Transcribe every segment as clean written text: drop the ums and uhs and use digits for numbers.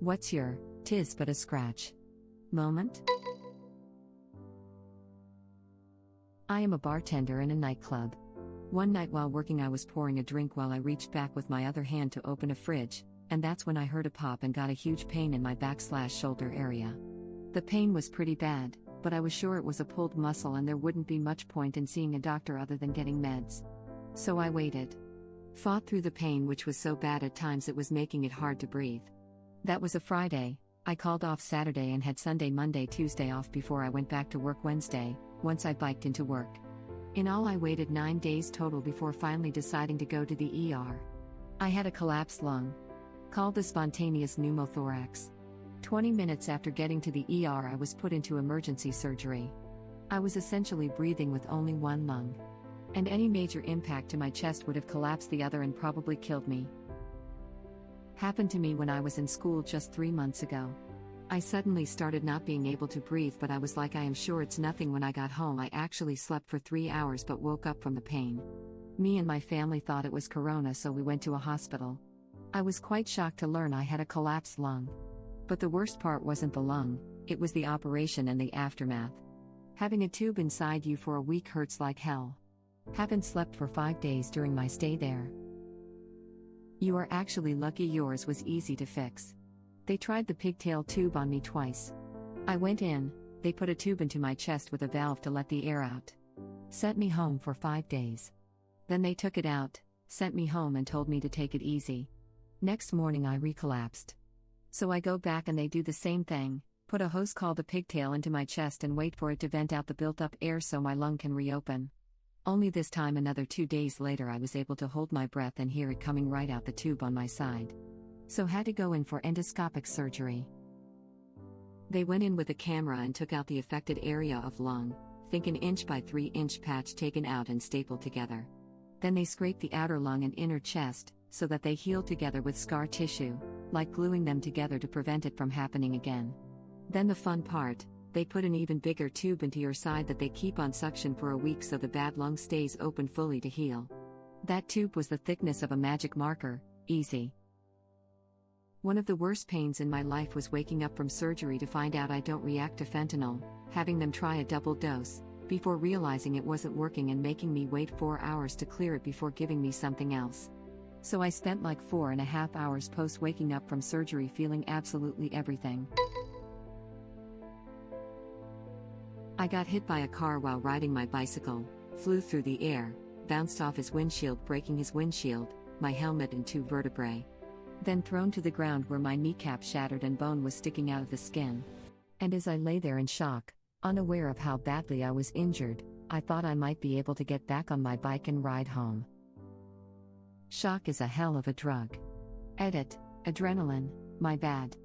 What's your, "'tis but a scratch" moment? I am a bartender in a nightclub. One night while working I was pouring a drink while I reached back with my other hand to open a fridge, and that's when I heard a pop and got a huge pain in my back/shoulder area. The pain was pretty bad, but I was sure it was a pulled muscle and there wouldn't be much point in seeing a doctor other than getting meds. So I waited. Fought through the pain, which was so bad at times it was making it hard to breathe. That was a Friday. I called off Saturday and had Sunday, Monday, Tuesday off before I went back to work Wednesday, once I biked into work. In all I waited 9 days total before finally deciding to go to the ER. I had a collapsed lung. Called the spontaneous pneumothorax. 20 minutes after getting to the ER I was put into emergency surgery. I was essentially breathing with only one lung. And any major impact to my chest would have collapsed the other and probably killed me. Happened to me when I was in school just 3 months ago. I suddenly started not being able to breathe, but I was like, I am sure it's nothing. When I got home I actually slept for 3 hours but woke up from the pain. Me and my family thought it was corona, so we went to a hospital. I was quite shocked to learn I had a collapsed lung. But the worst part wasn't the lung, it was the operation and the aftermath. Having a tube inside you for a week hurts like hell. Haven't slept for 5 days during my stay there. You are actually lucky yours was easy to fix. They tried the pigtail tube on me twice. I went in, they put a tube into my chest with a valve to let the air out. Sent me home for 5 days. Then they took it out, sent me home and told me to take it easy. Next morning I recollapsed. So I go back and they do the same thing, put a hose called a pigtail into my chest and wait for it to vent out the built-up air so my lung can reopen. Only this time another 2 days later I was able to hold my breath and hear it coming right out the tube on my side. So had to go in for endoscopic surgery. They went in with a camera and took out the affected area of lung, think an 1 by 3 inch patch taken out and stapled together. Then they scraped the outer lung and inner chest, so that they healed together with scar tissue, like gluing them together to prevent it from happening again. Then the fun part, they put an even bigger tube into your side that they keep on suction for a week so the bad lung stays open fully to heal. That tube was the thickness of a magic marker, easy. One of the worst pains in my life was waking up from surgery to find out I don't react to fentanyl, having them try a double dose, before realizing it wasn't working and making me wait 4 hours to clear it before giving me something else. So I spent like 4.5 hours post waking up from surgery feeling absolutely everything. I got hit by a car while riding my bicycle, flew through the air, bounced off his windshield breaking his windshield, my helmet and 2 vertebrae. Then thrown to the ground where my kneecap shattered and bone was sticking out of the skin. And as I lay there in shock, unaware of how badly I was injured, I thought I might be able to get back on my bike and ride home. Shock is a hell of a drug. Edit, adrenaline, my bad.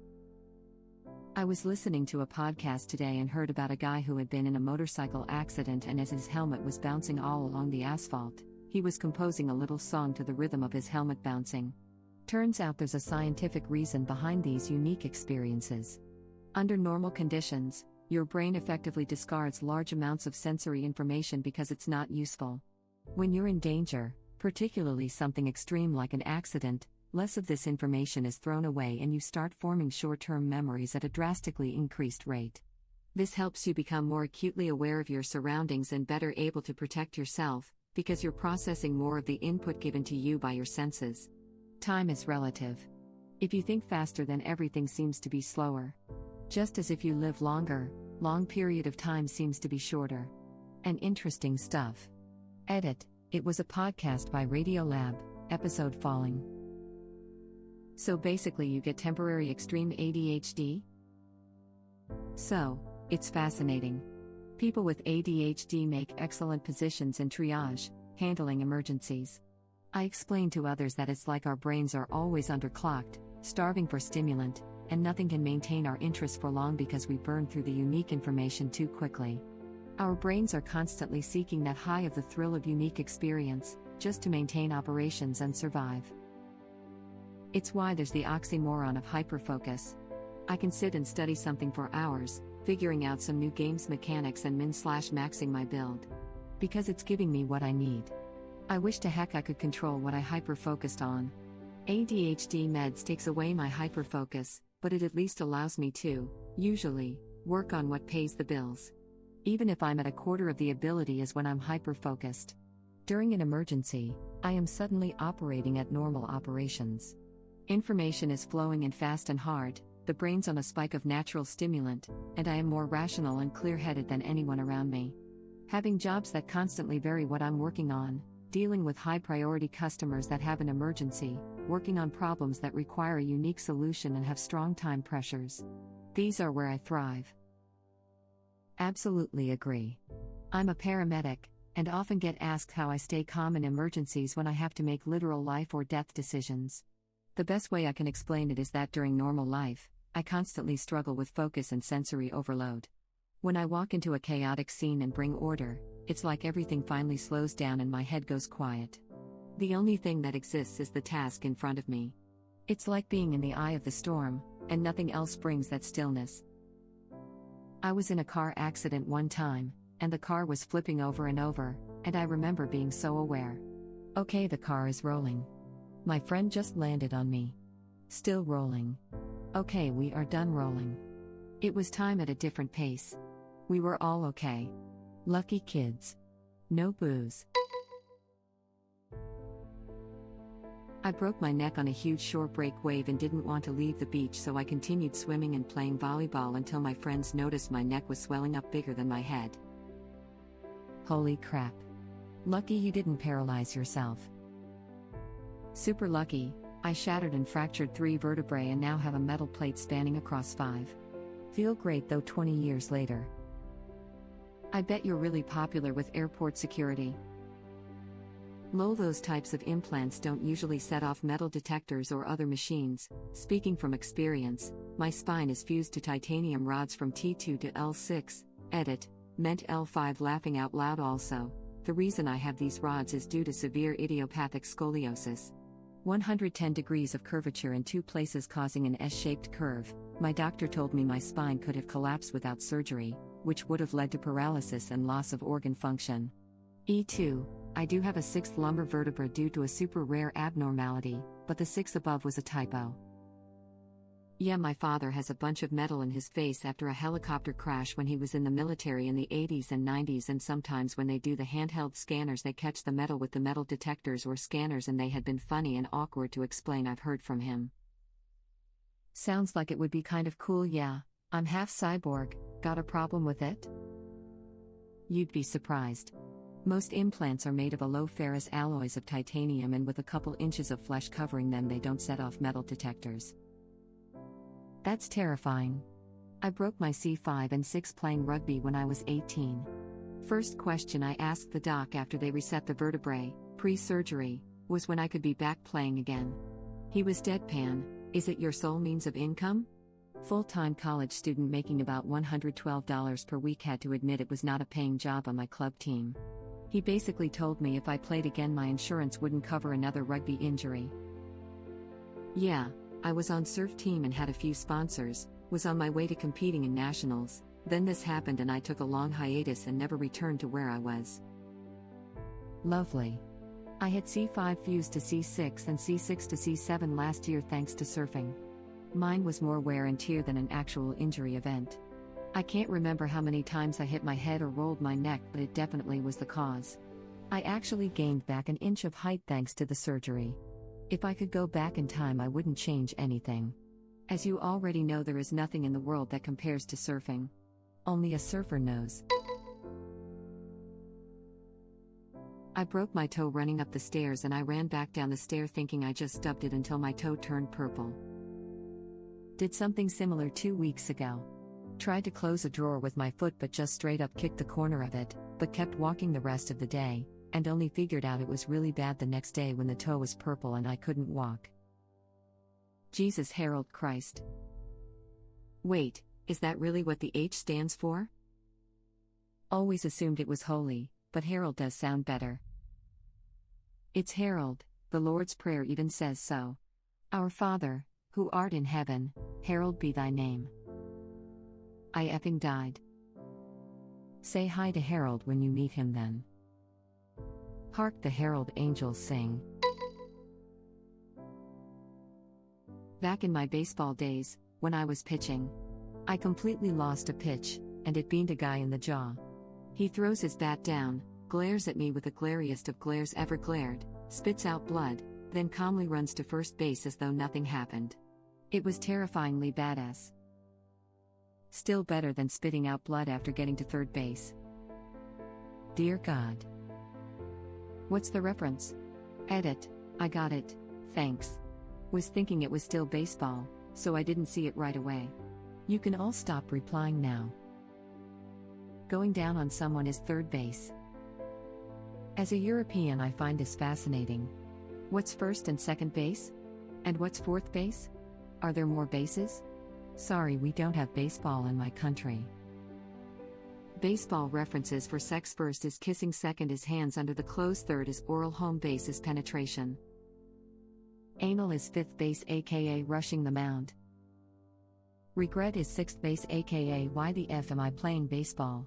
I was listening to a podcast today and heard about a guy who had been in a motorcycle accident, and as his helmet was bouncing all along the asphalt, he was composing a little song to the rhythm of his helmet bouncing. Turns out there's a scientific reason behind these unique experiences. Under normal conditions, your brain effectively discards large amounts of sensory information because it's not useful. When you're in danger, particularly something extreme like an accident, less of this information is thrown away and you start forming short-term memories at a drastically increased rate. This helps you become more acutely aware of your surroundings and better able to protect yourself, because you're processing more of the input given to you by your senses. Time is relative. If you think faster, then everything seems to be slower. Just as if you live longer, long period of time seems to be shorter. And interesting stuff. Edit, it was a podcast by Radiolab, episode Falling. So basically you get temporary extreme ADHD? So, it's fascinating. People with ADHD make excellent physicians in triage, handling emergencies. I explain to others that it's like our brains are always underclocked, starving for stimulant, and nothing can maintain our interest for long because we burn through the unique information too quickly. Our brains are constantly seeking that high of the thrill of unique experience, just to maintain operations and survive. It's why there's the oxymoron of hyperfocus. I can sit and study something for hours, figuring out some new game's mechanics and min/maxing my build. Because it's giving me what I need. I wish to heck I could control what I hyper-focused on. ADHD meds takes away my hyperfocus, but it at least allows me to, usually, work on what pays the bills. Even if I'm at a quarter of the ability as when I'm hyperfocused. During an emergency, I am suddenly operating at normal operations. Information is flowing in fast and hard, the brain's on a spike of natural stimulant, and I am more rational and clear-headed than anyone around me. Having jobs that constantly vary what I'm working on, dealing with high-priority customers that have an emergency, working on problems that require a unique solution and have strong time pressures. These are where I thrive. Absolutely agree. I'm a paramedic, and often get asked how I stay calm in emergencies when I have to make literal life or death decisions. The best way I can explain it is that during normal life, I constantly struggle with focus and sensory overload. When I walk into a chaotic scene and bring order, it's like everything finally slows down and my head goes quiet. The only thing that exists is the task in front of me. It's like being in the eye of the storm, and nothing else brings that stillness. I was in a car accident one time, and the car was flipping over and over, and I remember being so aware. Okay, the car is rolling. My friend just landed on me. Still rolling. Okay, we are done rolling. It was time at a different pace. We were all okay. Lucky kids. No booze. I broke my neck on a huge shore break wave and didn't want to leave the beach, so I continued swimming and playing volleyball until my friends noticed my neck was swelling up bigger than my head. Holy crap. Lucky you didn't paralyze yourself. Super lucky, I shattered and fractured 3 vertebrae and now have a metal plate spanning across 5. Feel great though 20 years later. I bet you're really popular with airport security. Lol, those types of implants don't usually set off metal detectors or other machines. Speaking from experience, my spine is fused to titanium rods from T2 to L6, edit, meant L5 laughing out loud also. The reason I have these rods is due to severe idiopathic scoliosis. 110 degrees of curvature in 2 places causing an S-shaped curve. My doctor told me my spine could have collapsed without surgery, which would have led to paralysis and loss of organ function. E2, I do have a 6th lumbar vertebra due to a super rare abnormality, but the 6 above was a typo. Yeah, my father has a bunch of metal in his face after a helicopter crash when he was in the military in the 80s and 90s, and sometimes when they do the handheld scanners they catch the metal with the metal detectors or scanners, and they had been funny and awkward to explain, I've heard from him. Sounds like it would be kind of cool. Yeah, I'm half cyborg, got a problem with it? You'd be surprised. Most implants are made of a low ferrous alloys of titanium, and with a couple inches of flesh covering them they don't set off metal detectors. That's terrifying. I broke my C5 and 6 playing rugby when I was 18. First question I asked the doc after they reset the vertebrae, pre-surgery, was when I could be back playing again. He was deadpan, is it your sole means of income? Full-time college student making about $112 per week had to admit it was not a paying job on my club team. He basically told me if I played again my insurance wouldn't cover another rugby injury. Yeah, I was on surf team and had a few sponsors, was on my way to competing in nationals, then this happened and I took a long hiatus and never returned to where I was. Lovely. I had C5 fused to C6 and C6 to C7 last year thanks to surfing. Mine was more wear and tear than an actual injury event. I can't remember how many times I hit my head or rolled my neck, but it definitely was the cause. I actually gained back an inch of height thanks to the surgery. If I could go back in time I wouldn't change anything. As you already know, there is nothing in the world that compares to surfing. Only a surfer knows. I broke my toe running up the stairs and I ran back down the stair thinking I just stubbed it until my toe turned purple. Did something similar 2 weeks ago. Tried to close a drawer with my foot but just straight up kicked the corner of it, but kept walking the rest of the day, and only figured out it was really bad the next day when the toe was purple and I couldn't walk. Jesus Harold Christ. Wait, is that really what the H stands for? Always assumed it was holy, but Harold does sound better. It's Harold, the Lord's Prayer even says so. Our Father, who art in heaven, hallowed be thy name. I effing died. Say hi to Harold when you meet him then. Hark the herald angels sing. Back in my baseball days, when I was pitching, I completely lost a pitch, and it beamed a guy in the jaw. He throws his bat down, glares at me with the glariest of glares ever glared, spits out blood, then calmly runs to first base as though nothing happened. It was terrifyingly badass. Still better than spitting out blood after getting to third base. Dear God. What's the reference? Edit. I got it, thanks. Was thinking it was still baseball, so I didn't see it right away. You can all stop replying now. Going down on someone is third base. As a European, I find this fascinating. What's first and second base? And what's fourth base? Are there more bases? Sorry, we don't have baseball in my country. Baseball references for sex: first is kissing, second is hands under the clothes, third is oral, home base is penetration. Anal is fifth base, aka rushing the mound. Regret is sixth base, aka why the F am I playing baseball?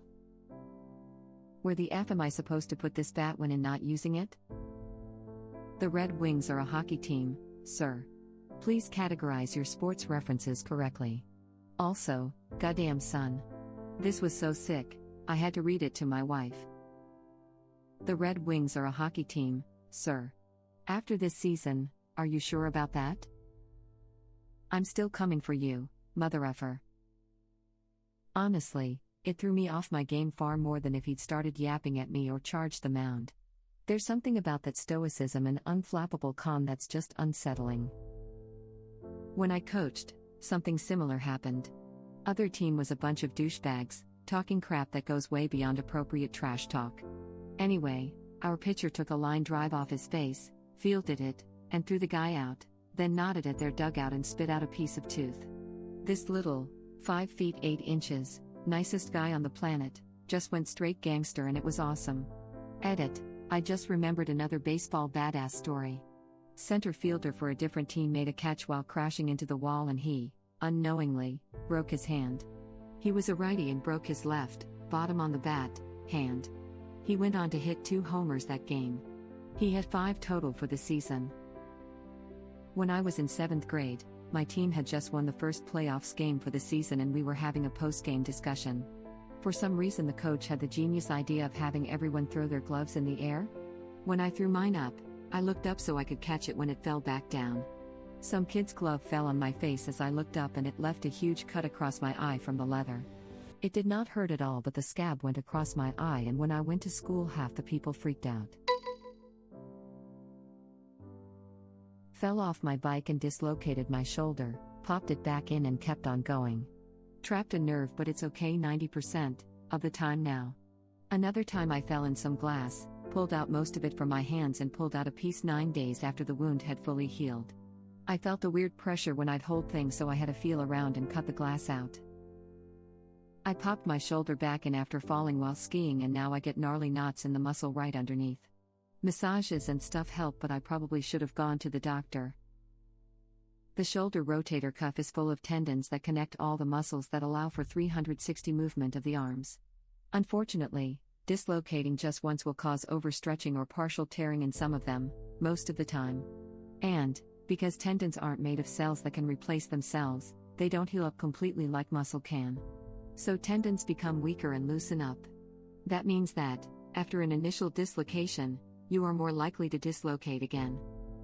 Where the F am I supposed to put this bat when in not using it? The Red Wings are a hockey team, sir. Please categorize your sports references correctly. Also, goddamn son. This was so sick, I had to read it to my wife. The Red Wings are a hockey team, sir. After this season, are you sure about that? I'm still coming for you, mother effer. Honestly, it threw me off my game far more than if he'd started yapping at me or charged the mound. There's something about that stoicism and unflappable calm that's just unsettling. When I coached, something similar happened. Other team was a bunch of douchebags, talking crap that goes way beyond appropriate trash talk. Anyway, our pitcher took a line drive off his face, fielded it, and threw the guy out, then nodded at their dugout and spit out a piece of tooth. This little, 5 feet 8 inches, nicest guy on the planet, just went straight gangster, and it was awesome. Edit. I just remembered another baseball badass story. Center fielder for a different team made a catch while crashing into the wall, and he, unknowingly, broke his hand. He was a righty and broke his left, bottom on the bat, hand. He went on to hit 2 homers that game. He had 5 total for the season. When I was in 7th grade, my team had just won the first playoffs game for the season, and we were having a post-game discussion. For some reason, the coach had the genius idea of having everyone throw their gloves in the air. When I threw mine up, I looked up so I could catch it when it fell back down. Some kid's glove fell on my face as I looked up, and it left a huge cut across my eye from the leather. It did not hurt at all, but the scab went across my eye, and when I went to school, half the people freaked out. Fell off my bike and dislocated my shoulder, popped it back in and kept on going. Trapped a nerve, but it's okay 90% of the time now. Another time I fell in some glass, pulled out most of it from my hands and pulled out a piece 9 days after the wound had fully healed. I felt a weird pressure when I'd hold things, so I had to feel around and cut the glass out. I popped my shoulder back in after falling while skiing, and now I get gnarly knots in the muscle right underneath. Massages and stuff help, but I probably should have gone to the doctor. The shoulder rotator cuff is full of tendons that connect all the muscles that allow for 360 movement of the arms. Unfortunately, dislocating just once will cause overstretching or partial tearing in some of them, most of the time. And, because tendons aren't made of cells that can replace themselves, they don't heal up completely like muscle can. So tendons become weaker and loosen up. That means that, after an initial dislocation, you are more likely to dislocate again.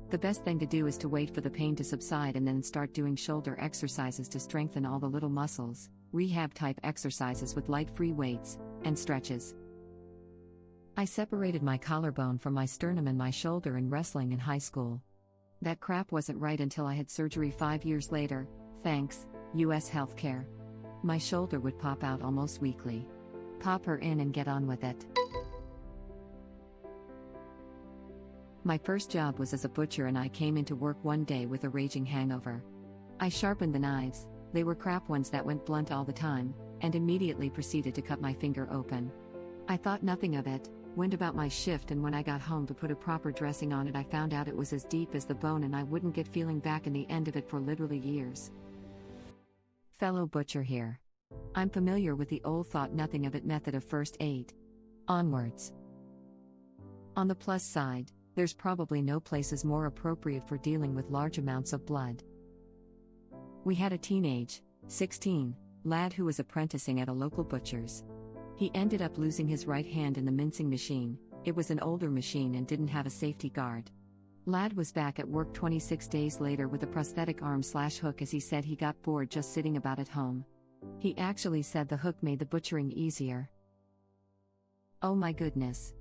The best thing to do is to wait for the pain to subside and then start doing shoulder exercises to strengthen all the little muscles, rehab-type exercises with light free weights, and stretches. I separated my collarbone from my sternum and my shoulder in wrestling in high school. That crap wasn't right until I had surgery 5 years later, thanks, US healthcare. My shoulder would pop out almost weekly. Pop her in and get on with it. My first job was as a butcher, and I came into work one day with a raging hangover. I sharpened the knives, they were crap ones that went blunt all the time, and immediately proceeded to cut my finger open. I thought nothing of it, went about my shift, and when I got home to put a proper dressing on it, I found out it was as deep as the bone, and I wouldn't get feeling back in the end of it for literally years. Fellow butcher here. I'm familiar with the old thought nothing of it method of first aid. Onwards. On the plus side, there's probably no places more appropriate for dealing with large amounts of blood. We had a teenage, 16, lad who was apprenticing at a local butcher's. He ended up losing his right hand in the mincing machine. It was an older machine and didn't have a safety guard. Lad was back at work 26 days later with a prosthetic arm/hook as he said he got bored just sitting about at home. He actually said the hook made the butchering easier. Oh my goodness.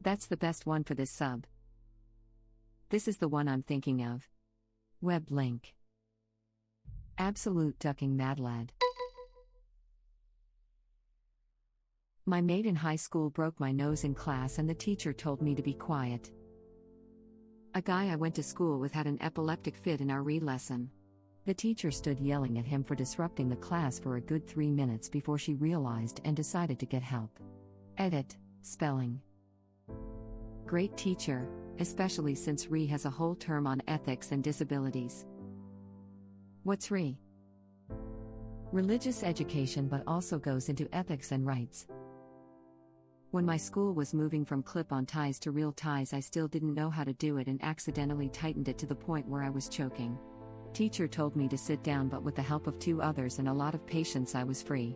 That's the best one for this sub. This is the one I'm thinking of. Web link. Absolute ducking mad lad. My mate in high school broke my nose in class and the teacher told me to be quiet. A guy I went to school with had an epileptic fit in our read lesson. The teacher stood yelling at him for disrupting the class for a good 3 minutes before she realized and decided to get help. Edit, spelling. Great teacher, especially since RE has a whole term on ethics and disabilities. What's RE? Religious education, but also goes into ethics and rights. When my school was moving from clip-on ties to real ties, I still didn't know how to do it and accidentally tightened it to the point where I was choking. Teacher told me to sit down, but with the help of 2 others and a lot of patience I was free.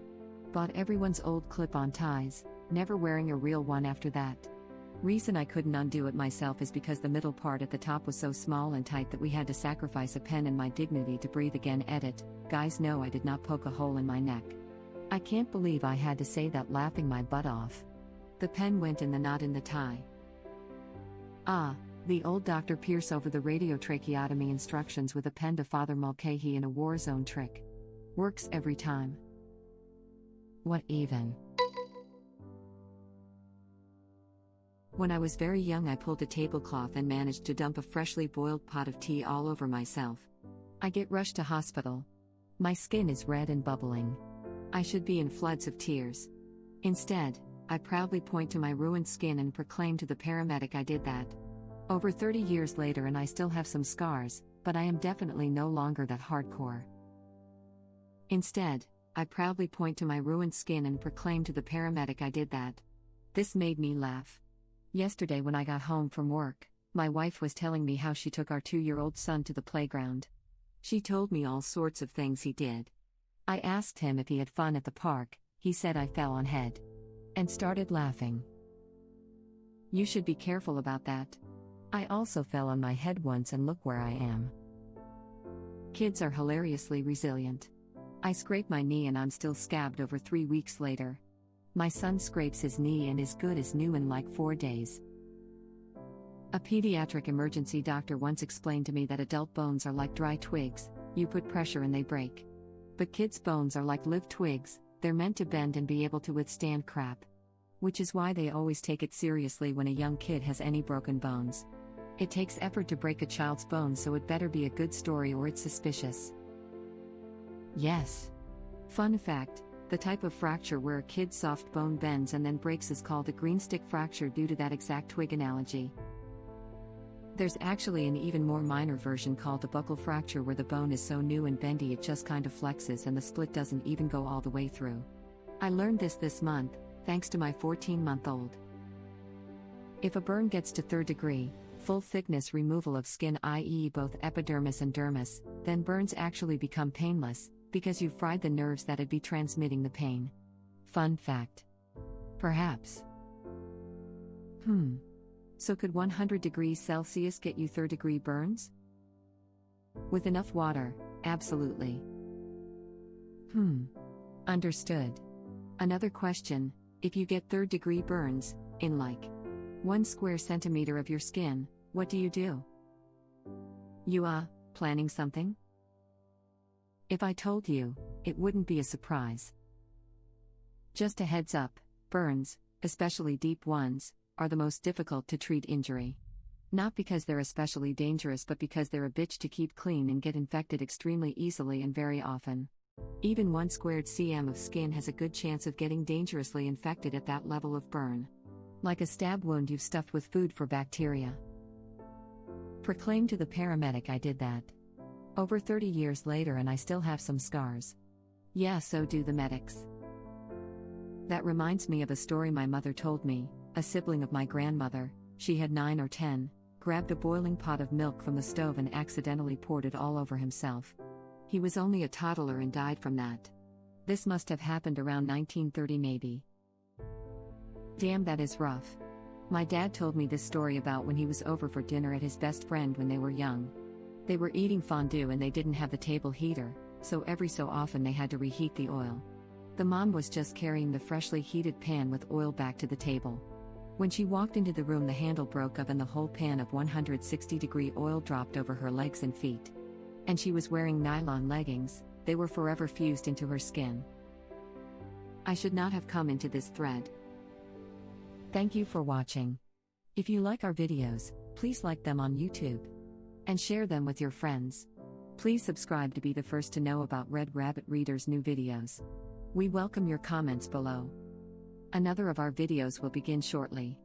Bought everyone's old clip-on ties, never wearing a real one after that. Reason I couldn't undo it myself is because the middle part at the top was so small and tight that we had to sacrifice a pen and my dignity to breathe again. Edit, guys, no, I did not poke a hole in my neck. I can't believe I had to say that, laughing my butt off. The pen went in the knot in the tie. Ah, the old Dr. Pierce over the radio tracheotomy instructions with a pen to Father Mulcahy in a war zone trick. Works every time. What even? When I was very young, I pulled a tablecloth and managed to dump a freshly boiled pot of tea all over myself. I get rushed to hospital. My skin is red and bubbling. I should be in floods of tears. Instead, I proudly point to my ruined skin and proclaim to the paramedic I did that. Over 30 years later and I still have some scars, but I am definitely no longer that hardcore. Instead, I proudly point to my ruined skin and proclaim to the paramedic I did that. This made me laugh. Yesterday when I got home from work, my wife was telling me how she took our 2-year-old son to the playground. She told me all sorts of things he did. I asked him if he had fun at the park. He said I fell on head. And started laughing. You should be careful about that. I also fell on my head once and look where I am. Kids are hilariously resilient. I scrape my knee and I'm still scabbed over 3 weeks later. My son scrapes his knee and is good as new in like 4 days. A pediatric emergency doctor once explained to me that adult bones are like dry twigs, you put pressure and they break. But kids' bones are like live twigs, they're meant to bend and be able to withstand crap. Which is why they always take it seriously when a young kid has any broken bones. It takes effort to break a child's bones, so it better be a good story or it's suspicious. Yes. Fun fact, the type of fracture where a kid's soft bone bends and then breaks is called a green stick fracture due to that exact twig analogy. There's actually an even more minor version called a buccal fracture where the bone is so new and bendy it just kind of flexes and the split doesn't even go all the way through. I learned this month, thanks to my 14-month-old. If a burn gets to 3rd degree, full thickness removal of skin, i.e. both epidermis and dermis, then burns actually become painless, because you've fried the nerves that'd be transmitting the pain. Fun fact. Perhaps. So could 100 degrees Celsius get you 3rd degree burns? With enough water, absolutely. Understood. Another question, if you get 3rd degree burns, in like 1 square centimeter of your skin, what do you do? You planning something? If I told you, it wouldn't be a surprise. Just a heads up, burns, especially deep ones, are the most difficult to treat injury. Not because they're especially dangerous, but because they're a bitch to keep clean and get infected extremely easily and very often. Even 1 squared cm of skin has a good chance of getting dangerously infected at that level of burn. Like a stab wound you've stuffed with food for bacteria. Proclaim to the paramedic I did that. Over 30 years later and I still have some scars. Yeah, so do the medics. That reminds me of a story my mother told me. A sibling of my grandmother, she had 9 or 10, grabbed a boiling pot of milk from the stove and accidentally poured it all over himself. He was only a toddler and died from that. This must have happened around 1930 maybe. Damn, that is rough. My dad told me this story about when he was over for dinner at his best friend when they were young. They were eating fondue and they didn't have the table heater, so every so often they had to reheat the oil. The mom was just carrying the freshly heated pan with oil back to the table. When she walked into the room, the handle broke up and the whole pan of 160-degree oil dropped over her legs and feet. And she was wearing nylon leggings, they were forever fused into her skin. I should not have come into this thread. Thank you for watching. If you like our videos, please like them on YouTube. And share them with your friends. Please subscribe to be the first to know about Red Rabbit Reader's new videos. We welcome your comments below. Another of our videos will begin shortly.